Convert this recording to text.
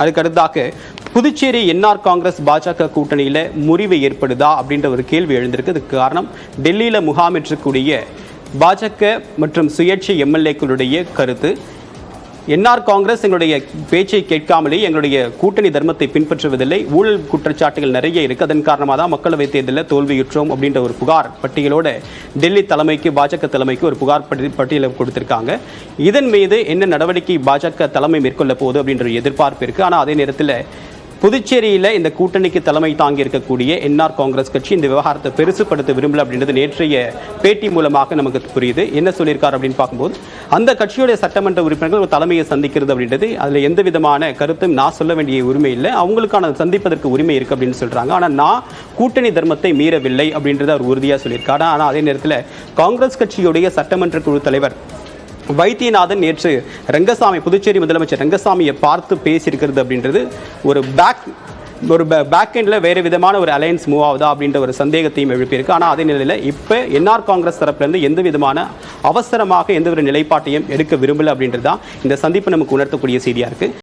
அதுக்கு அடுத்தாக புதுச்சேரி என்ஆர் காங்கிரஸ் பாஜக கூட்டணியில் முறிவு ஏற்படுதா அப்படின்ற ஒரு கேள்வி எழுந்திருக்கு. அதுக்கு காரணம் டெல்லியில் முகாமிட்டிருக்கக்கூடிய பாஜக மற்றும் சுயேட்சை எம்எல்ஏக்களுடைய கருத்து. என்ஆர் காங்கிரஸ் எங்களுடைய பேச்சை கேட்காமலே எங்களுடைய கூட்டணி தர்மத்தை பின்பற்றுவதில்லை, ஊழல் குற்றச்சாட்டுகள் நிறைய இருக்கு, அதன் காரணமாக தான் மக்களவைத் தேர்தலில் தோல்வியுற்றோம் அப்படின்ற ஒரு புகார் பட்டியலோட டெல்லி தலைமைக்கு பாஜக தலைமைக்கு ஒரு புகார் பட்டியலை கொடுத்திருக்காங்க. இதன் மீது என்ன நடவடிக்கை பாஜக தலைமை மேற்கொள்ள போகுது அப்படின்ற எதிர்பார்ப்பு இருக்கு. ஆனால் அதே நேரத்தில் புதுச்சேரியில் இந்த கூட்டணிக்கு தலைமை தாங்கி இருக்கக்கூடிய என்ஆர் காங்கிரஸ் கட்சி இந்த விவகாரத்தை பெருசுப்படுத்த விரும்பல அப்படின்றது நேற்றைய பேட்டி மூலமாக நமக்கு புரியுது. என்ன சொல்லியிருக்காரு அப்படின்னு பார்க்கும்போது, அந்த கட்சியுடைய சட்டமன்ற உறுப்பினர்கள் ஒரு தலைமையை சந்திக்கிறது அப்படின்றது அதில் எந்த விதமான கருத்தும் நான் சொல்ல வேண்டிய உரிமை இல்லை, அவங்களுக்கான சந்திப்பதற்கு உரிமை இருக்கு அப்படின்னு சொல்றாங்க. ஆனால் நான் கூட்டணி தர்மத்தை மீறவில்லை அப்படின்றத அவர் உறுதியாக சொல்லியிருக்காரு. ஆனால் அதே நேரத்தில் காங்கிரஸ் கட்சியுடைய சட்டமன்ற குழு தலைவர் வைத்தியநாதன் நேற்று ரங்கசாமி, புதுச்சேரி முதலமைச்சர் ரங்கசாமியை பார்த்து பேசியிருக்கிறது அப்படின்றது ஒரு பேக் எண்டில் வேறு விதமான ஒரு அலையன்ஸ் மூவ் ஆகுதா அப்படின்ற ஒரு சந்தேகத்தையும் எழுப்பியிருக்கு. ஆனால் அதே நிலையில் இப்போ என்ஆர் காங்கிரஸ் தரப்பிலிருந்து எந்த விதமான அவசரமாக எந்த ஒரு நிலைப்பாட்டையும் எடுக்க விரும்பல அப்படின்றது தான் இந்த சந்திப்பு நமக்கு உணர்த்தக்கூடிய செய்தியாக இருக்குது.